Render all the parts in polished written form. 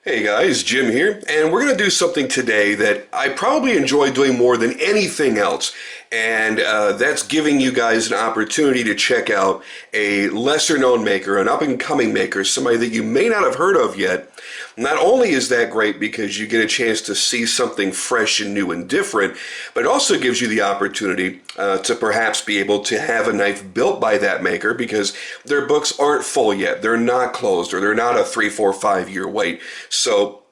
Hey guys, Jim here, and we're going to do something today that I probably enjoy doing more than anything else, and that's giving you guys an opportunity to check out a lesser-known maker, an up-and-coming maker, somebody that you may not have heard of yet. Not only is that great because you get a chance to see something fresh and new and different, but it also gives you the opportunity to perhaps be able to have a knife built by that maker because their books aren't full yet. They're not closed, or they're not a 3, 4, 5 year wait. So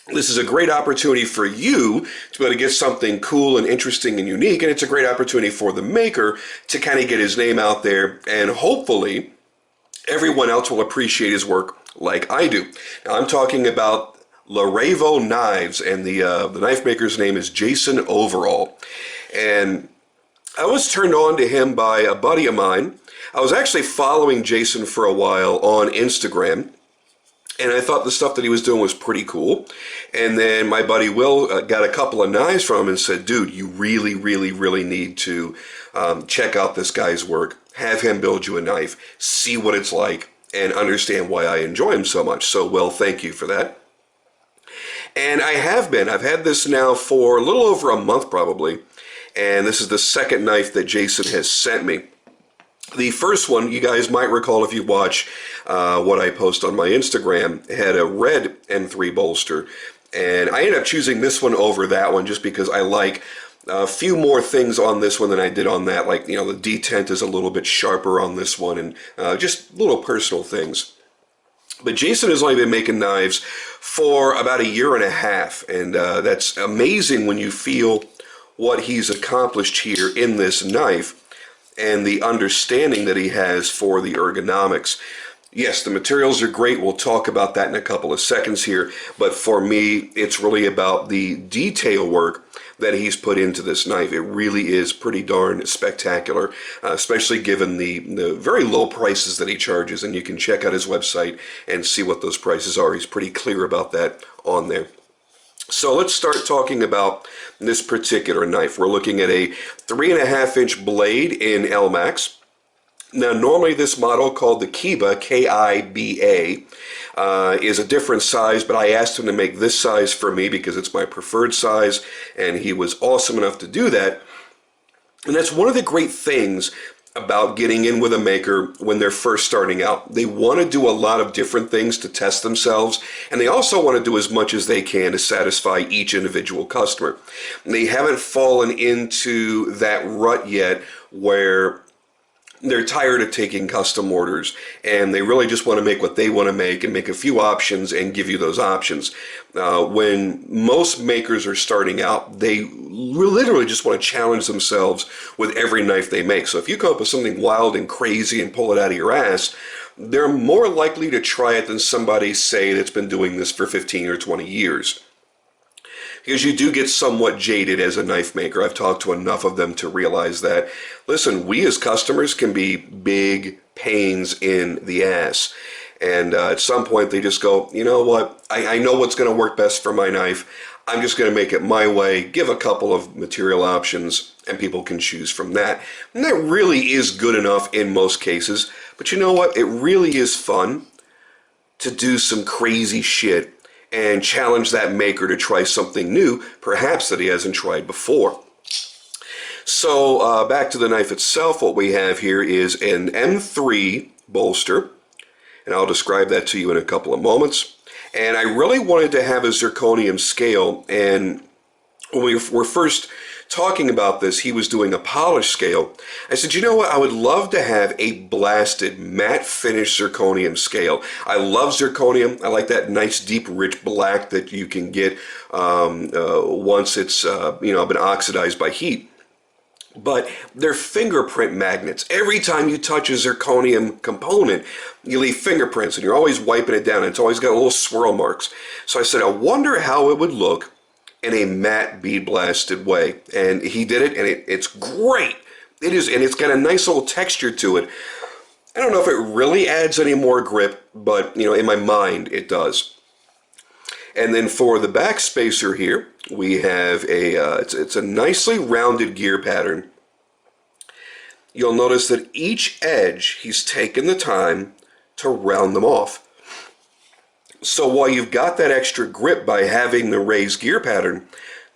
this is a great opportunity for you to be able to get something cool and interesting and unique, and it's a great opportunity for the maker to kind of get his name out there, and hopefully everyone else will appreciate his work like I do. Now, I'm talking about Larevo Knives, and the knife maker's name is Jason Overall. And I was turned on to him by a buddy of mine. I was actually following Jason for a while on Instagram, and I thought the stuff that he was doing was pretty cool. And then my buddy Will got a couple of knives from him and said, dude, you really, really, really need to check out this guy's work. Have him build you a knife. See what it's like and understand why I enjoy him so much. So, Will, thank you for that. And I have been. I've had this now for a little over a month probably. And this is the second knife that Jason has sent me. The first one, you guys might recall if you watch what I post on my Instagram, had a red M3 bolster. And I ended up choosing this one over that one just because I like a few more things on this one than I did on that. Like, you know, the detent is a little bit sharper on this one, and just little personal things. But Jason has only been making knives for about a year and a half, and that's amazing when you feel what he's accomplished here in this knife and the understanding that he has for the ergonomics. Yes, the materials are great. We'll talk about that in a couple of seconds here. But for me, it's really about the detail work that he's put into this knife. It really is pretty darn spectacular, especially given the very low prices that he charges. And you can check out his website and see what those prices are. He's pretty clear about that on there. So let's start talking about this particular knife. We're looking at a 3.5-inch blade in Elmax. Now, normally this model, called the Kiba, K-I-B-A, is a different size, but I asked him to make this size for me because it's my preferred size, and he was awesome enough to do that. And that's one of the great things about getting in with a maker when they're first starting out. They want to do a lot of different things to test themselves, and they also want to do as much as they can to satisfy each individual customer. And they haven't fallen into that rut yet where they're tired of taking custom orders, and they really just want to make what they want to make and make a few options and give you those options. When most makers are starting out, they literally just want to challenge themselves with every knife they make. So if you come up with something wild and crazy and pull it out of your ass, they're more likely to try it than somebody, say, that's been doing this for 15 or 20 years. Because you do get somewhat jaded as a knife maker. I've talked to enough of them to realize that, listen, we as customers can be big pains in the ass. And at some point they just go, you know what, I know what's going to work best for my knife. I'm just going to make it my way, give a couple of material options, and people can choose from that. And that really is good enough in most cases. But you know what, it really is fun to do some crazy shit and challenge that maker to try something new, perhaps that he hasn't tried before. So back to the knife itself, what we have here is an M3 bolster, and I'll describe that to you in a couple of moments. And I really wanted to have a zirconium scale, and when we were first talking about this, he was doing a polish scale. I said, you know what, I would love to have a blasted matte finish zirconium scale. I love zirconium. I like that nice deep rich black that you can get once it's been oxidized by heat. But they're fingerprint magnets. Every time you touch a zirconium component, you leave fingerprints, and you're always wiping it down, and it's always got little swirl marks. So I said, I wonder how it would look in a matte bead blasted way. And he did it, and it's great. It is, and it's got a nice little texture to it. I don't know if it really adds any more grip, but in my mind it does. And then for the back spacer here, we have it's a nicely rounded gear pattern. You'll notice that each edge, he's taken the time to round them off. So while you've got that extra grip by having the raised gear pattern,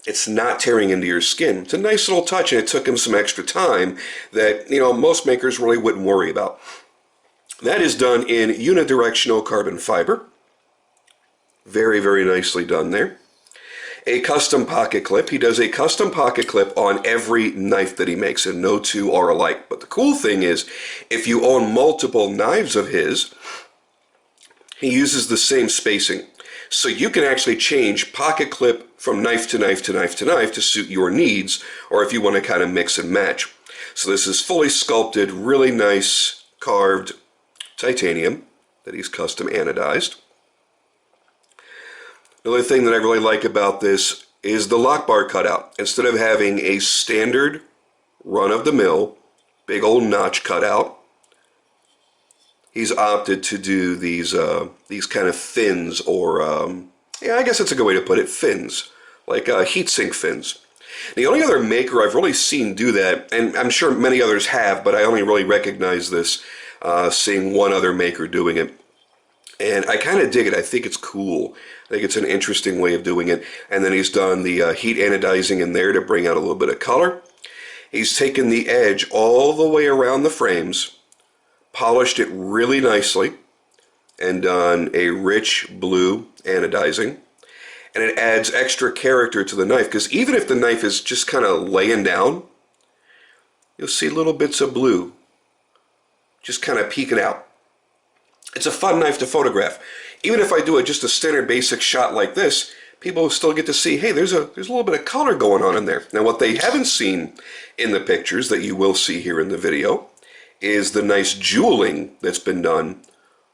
it's not tearing into your skin. It's a nice little touch, and it took him some extra time that, most makers really wouldn't worry about. That is done in unidirectional carbon fiber. Very, very nicely done there. A custom pocket clip. He does a custom pocket clip on every knife that he makes, and no two are alike. But the cool thing is, if you own multiple knives of his, he uses the same spacing. So you can actually change pocket clip from knife to knife to knife to knife to suit your needs, or if you want to kind of mix and match. So this is fully sculpted, really nice carved titanium that he's custom anodized. Another thing that I really like about this is the lock bar cutout. Instead of having a standard run-of-the-mill big old notch cutout, he's opted to do these kind of fins, or I guess that's a good way to put it, fins, like heatsink fins. The only other maker I've really seen do that, and I'm sure many others have, but I only really recognize this seeing one other maker doing it. And I kind of dig it. I think it's cool. I think it's an interesting way of doing it. And then he's done the heat anodizing in there to bring out a little bit of color. He's taken the edge all the way around the frames, polished it really nicely, and done a rich blue anodizing. And it adds extra character to the knife, because even if the knife is just kind of laying down, you'll see little bits of blue just kind of peeking out. It's a fun knife to photograph. Even if I do just a standard basic shot like this, people will still get to see, hey, there's a little bit of color going on in there. Now, what they haven't seen in the pictures that you will see here in the video is the nice jeweling that's been done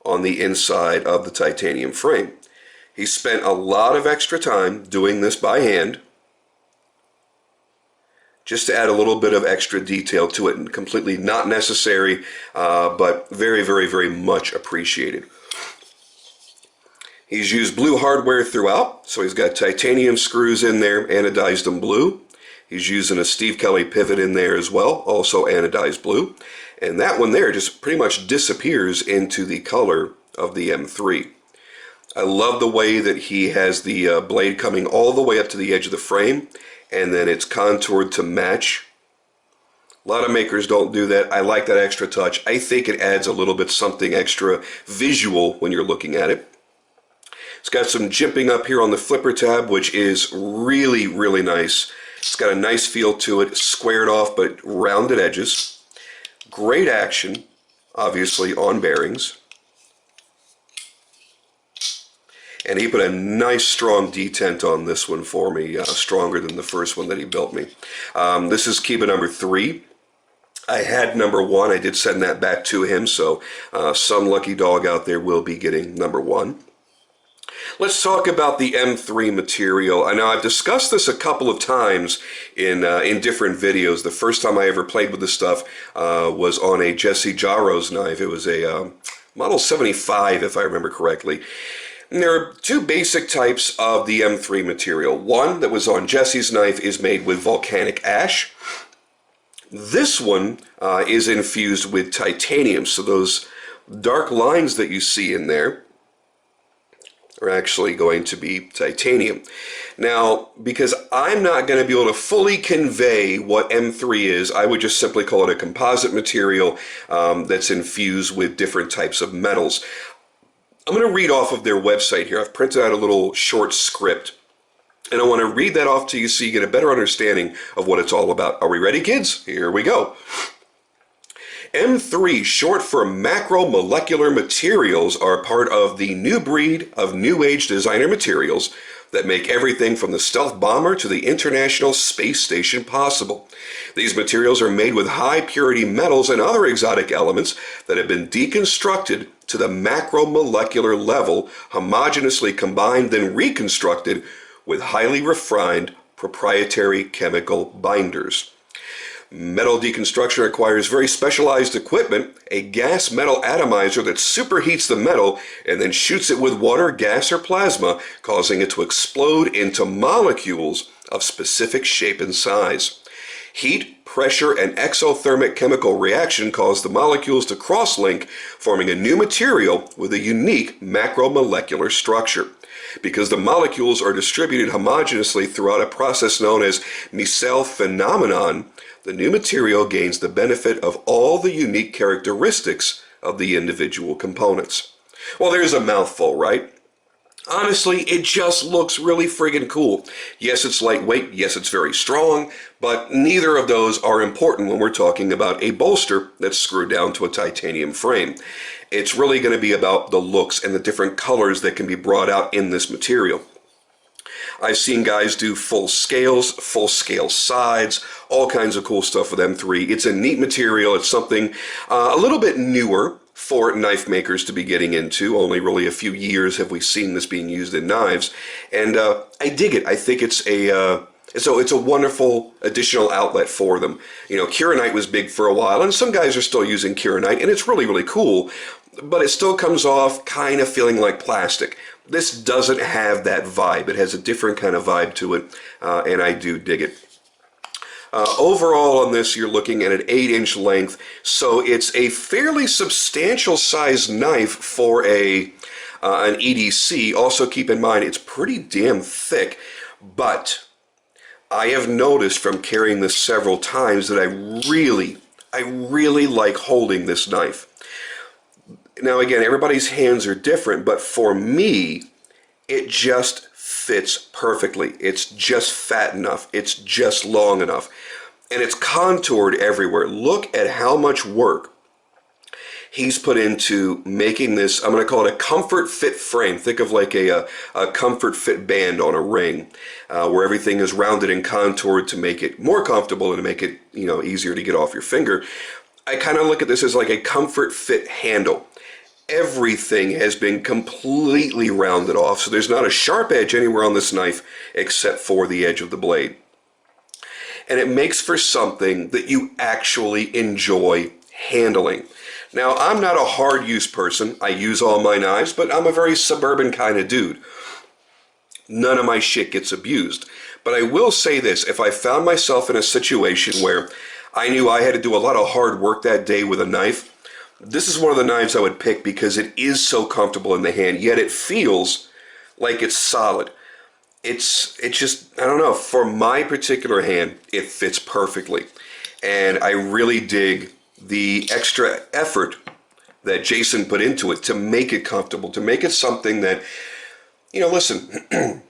on the inside of the titanium frame. He spent a lot of extra time doing this by hand, just to add a little bit of extra detail to it, and completely not necessary, but very, very, very much appreciated. He's used blue hardware throughout, so he's got titanium screws in there, anodized in blue. He's using a Steve Kelly pivot in there as well, also anodized blue. And that one there just pretty much disappears into the color of the M3. I love the way that he has the blade coming all the way up to the edge of the frame, and then it's contoured to match. A lot of makers don't do that. I like that extra touch. I think it adds a little bit something extra visual when you're looking at it. It's got some jimping up here on the flipper tab, which is really, really nice. It's got a nice feel to it, squared off but rounded edges. Great action, obviously, on bearings. And he put a nice strong detent on this one for me, stronger than the first one that he built me. This is Kiba number 3. I had number 1. I did send that back to him, so some lucky dog out there will be getting number 1. Let's talk about the M3 material. I know I've discussed this a couple of times in different videos. The first time I ever played with this stuff was on a Jesse Jarrow's knife. It was a Model 75, if I remember correctly. And there are two basic types of the M3 material. One that was on Jesse's knife is made with volcanic ash. This one is infused with titanium, so those dark lines that you see in there are actually going to be titanium. Now, because I'm not going to be able to fully convey what M3 is, I would just simply call it a composite material that's infused with different types of metals. I'm going to read off of their website here. I've printed out a little short script, and I want to read that off to you so you get a better understanding of what it's all about. Are we ready, kids? Here we go. M3, short for macromolecular materials, are part of the new breed of new age designer materials that make everything from the stealth bomber to the International Space Station possible. These materials are made with high purity metals and other exotic elements that have been deconstructed to the macromolecular level, homogeneously combined, then reconstructed with highly refined proprietary chemical binders. Metal deconstruction requires very specialized equipment, a gas metal atomizer that superheats the metal and then shoots it with water, gas, or plasma, causing it to explode into molecules of specific shape and size. Heat, pressure, and exothermic chemical reaction cause the molecules to cross-link, forming a new material with a unique macromolecular structure. Because the molecules are distributed homogeneously throughout a process known as micelle phenomenon, the new material gains the benefit of all the unique characteristics of the individual components. Well, there's a mouthful, right? Honestly, it just looks really friggin' cool. Yes, it's lightweight. Yes, it's very strong. But neither of those are important when we're talking about a bolster that's screwed down to a titanium frame. It's really going to be about the looks and the different colors that can be brought out in this material. I've seen guys do full scales, full scale sides, all kinds of cool stuff with M3. It's a neat material. It's something a little bit newer for knife makers to be getting into. Only really a few years have we seen this being used in knives, and I dig it. I think it's a wonderful additional outlet for them. You know, Curanite was big for a while, and some guys are still using Curanite, and it's really, really cool, but it still comes off kind of feeling like plastic. This doesn't have that vibe. It has a different kind of vibe to it, and I do dig it. Overall on this, you're looking at an 8-inch length, so it's a fairly substantial sized knife for an EDC. Also keep in mind, it's pretty damn thick, but I have noticed from carrying this several times that I really like holding this knife. Now again, everybody's hands are different, but for me, it just fits perfectly. It's just fat enough. It's just long enough. And it's contoured everywhere. Look at how much work he's put into making this. I'm going to call it a comfort fit frame. Think of like a comfort fit band on a ring, where everything is rounded and contoured to make it more comfortable and to make it, you know, easier to get off your finger. I kind of look at this as like a comfort fit handle. Everything has been completely rounded off, so there's not a sharp edge anywhere on this knife except for the edge of the blade. And it makes for something that you actually enjoy handling. Now, I'm not a hard use person. I use all my knives, but I'm a very suburban kind of dude. None of my shit gets abused. But I will say this, if I found myself in a situation where I knew I had to do a lot of hard work that day with a knife, this is one of the knives I would pick because it is so comfortable in the hand, yet it feels like it's solid. It's just, I don't know, for my particular hand, it fits perfectly. And I really dig the extra effort that Jason put into it to make it comfortable, to make it something that, you know, listen,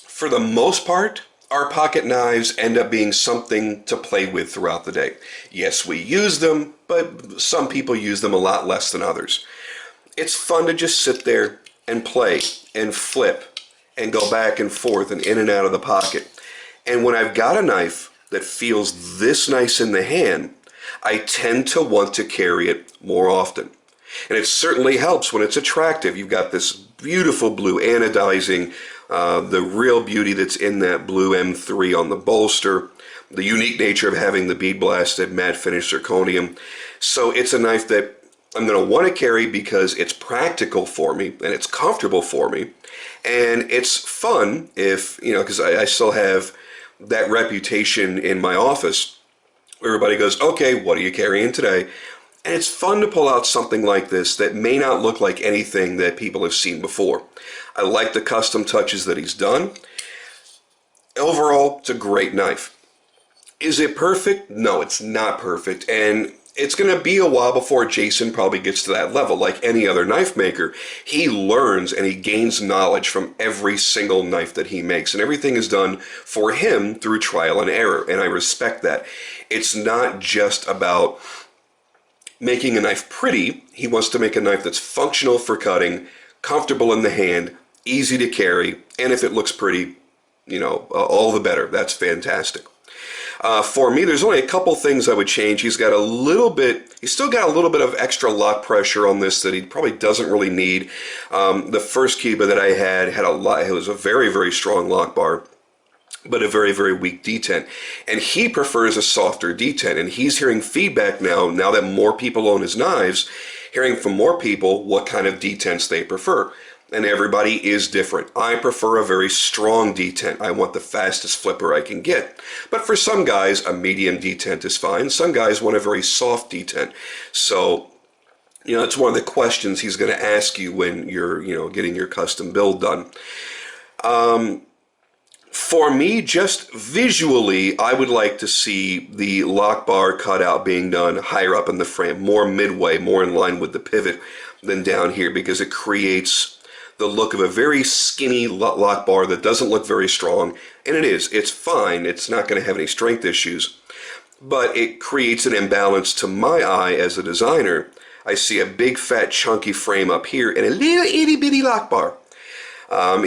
for the most part, our pocket knives end up being something to play with throughout the day. Yes, we use them, but some people use them a lot less than others. It's fun to just sit there and play and flip and go back and forth and in and out of the pocket. And when I've got a knife that feels this nice in the hand, I tend to want to carry it more often. And it certainly helps when it's attractive. You've got this beautiful blue anodizing, the real beauty that's in that blue M3 on the bolster, the unique nature of having the bead blasted matte finish zirconium. So it's a knife that I'm going to want to carry because it's practical for me and it's comfortable for me. And it's fun if, you know, because I still have that reputation in my office where everybody goes, okay, what are you carrying today? And it's fun to pull out something like this that may not look like anything that people have seen before. I like the custom touches that he's done. Overall, it's a great knife. Is it perfect? No, it's not perfect. And it's going to be a while before Jason probably gets to that level. Like any other knife maker, he learns and he gains knowledge from every single knife that he makes. And everything is done for him through trial and error. And I respect that. It's not just about making a knife pretty. He wants to make a knife that's functional for cutting, comfortable in the hand, easy to carry, and if it looks pretty, you know, all the better. That's fantastic. For me, there's only a couple things I would change. He's still got a little bit of extra lock pressure on this that he probably doesn't really need. The first Kiba that I had it was a very, very strong lock bar, but a very, very weak detent. And he prefers a softer detent, and he's hearing feedback now that more people own his knives, hearing from more people what kind of detents they prefer. and everybody is different. I prefer a very strong detent. I want the fastest flipper I can get. But for some guys, a medium detent is fine. Some guys want a very soft detent. So, it's one of the questions he's going to ask you when you're, getting your custom build done. For me, just visually, I would like to see the lock bar cutout being done higher up in the frame, more midway, more in line with the pivot than down here, because it creates the look of a very skinny lock bar that doesn't look very strong. And it's fine. It's not going to have any strength issues, but it creates an imbalance to my eye as a designer. I see a big, fat, chunky frame up here and a little itty-bitty lock bar.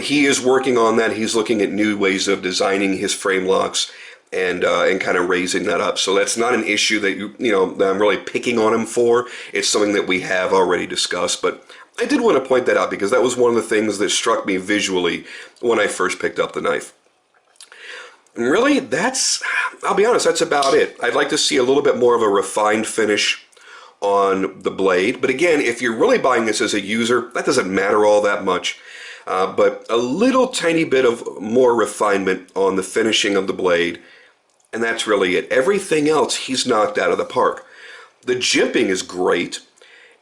He is working on that. He's looking at new ways of designing his frame locks and kind of raising that up. So that's not an issue that that I'm really picking on him for. It's something that we have already discussed, but I did want to point that out because that was one of the things that struck me visually when I first picked up the knife. And really, I'll be honest, that's about it. I'd like to see a little bit more of a refined finish on the blade. But again, if you're really buying this as a user, that doesn't matter all that much. But a little tiny bit of more refinement on the finishing of the blade, and that's really it. Everything else he's knocked out of the park. The jimping is great.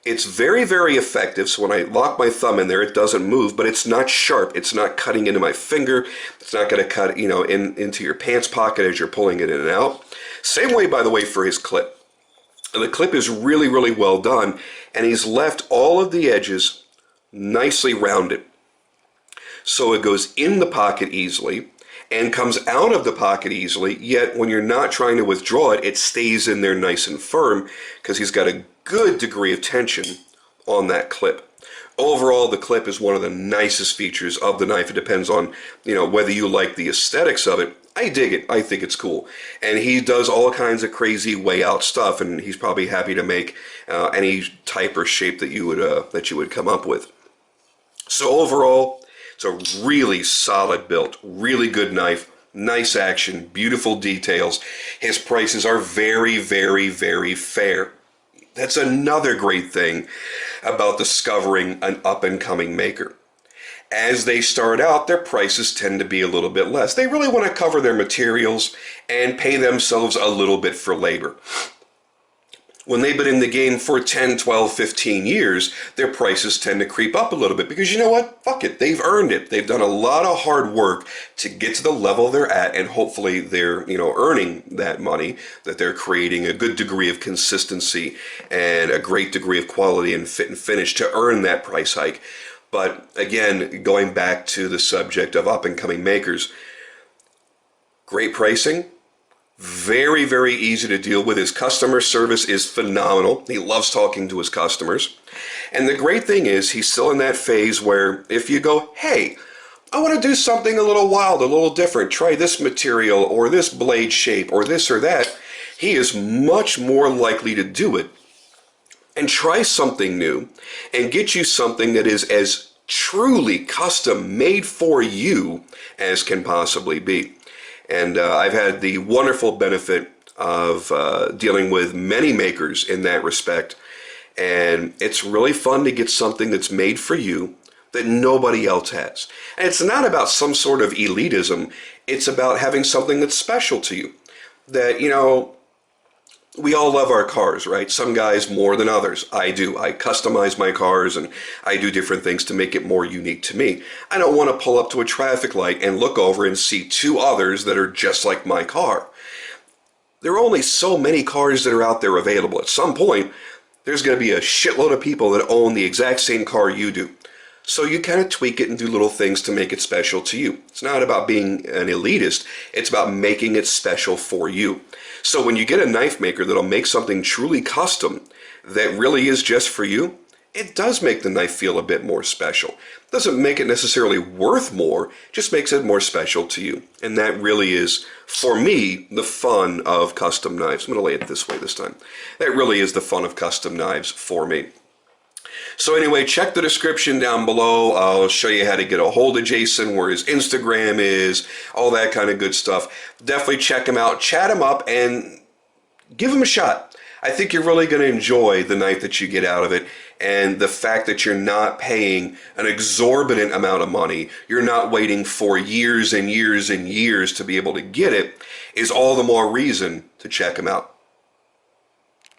It's very, very effective, so when I lock my thumb in there, it doesn't move, but it's not sharp. It's not cutting into my finger. It's not going to cut, into your pants pocket as you're pulling it in and out. Same way, by the way, for his clip. The clip is really, really well done, and he's left all of the edges nicely rounded. So it goes in the pocket easily and comes out of the pocket easily, yet when you're not trying to withdraw it, it stays in there nice and firm because he's got a good degree of tension on that clip. Overall, the clip is one of the nicest features of the knife. It depends on, whether you like the aesthetics of it. I dig it. I think it's cool. And he does all kinds of crazy way out stuff, and he's probably happy to make any type or shape that you would come up with. So overall, it's a really solid build, really good knife, nice action, beautiful details. His prices are very, very, very fair. That's another great thing about discovering an up-and-coming maker. As they start out, their prices tend to be a little bit less. They really want to cover their materials and pay themselves a little bit for labor. When they've been in the game for 10, 12, 15 years, their prices tend to creep up a little bit because you know what? Fuck it. They've earned it. They've done a lot of hard work to get to the level they're at, and hopefully they're, earning that money, that they're creating a good degree of consistency and a great degree of quality and fit and finish to earn that price hike. But again, going back to the subject of up-and-coming makers, great pricing, very, very easy to deal with. His customer service is phenomenal. He loves talking to his customers. And the great thing is he's still in that phase where if you go, hey, I want to do something a little wild, a little different, try this material or this blade shape or this or that, he is much more likely to do it and try something new and get you something that is as truly custom made for you as can possibly be. And I've had the wonderful benefit of dealing with many makers in that respect. And it's really fun to get something that's made for you that nobody else has. And it's not about some sort of elitism. It's about having something that's special to you. That, we all love our cars, right? Some guys more than others. I do. I customize my cars and I do different things to make it more unique to me. I don't want to pull up to a traffic light and look over and see two others that are just like my car. There are only so many cars that are out there available. At some point, there's going to be a shitload of people that own the exact same car you do. So you kind of tweak it and do little things to make it special to you. It's not about being an elitist. It's about making it special for you. So when you get a knife maker that'll make something truly custom that really is just for you, it does make the knife feel a bit more special. It doesn't make it necessarily worth more, just makes it more special to you. And that really is, for me, the fun of custom knives. I'm going to lay it this way this time. That really is the fun of custom knives for me. So anyway, check the description down below. I'll show you how to get a hold of Jason, where his Instagram is, all that kind of good stuff. Definitely check him out, chat him up, and give them a shot. I think you're really going to enjoy the knife that you get out of it, and the fact that you're not paying an exorbitant amount of money, you're not waiting for years and years and years to be able to get it, is all the more reason to check them out.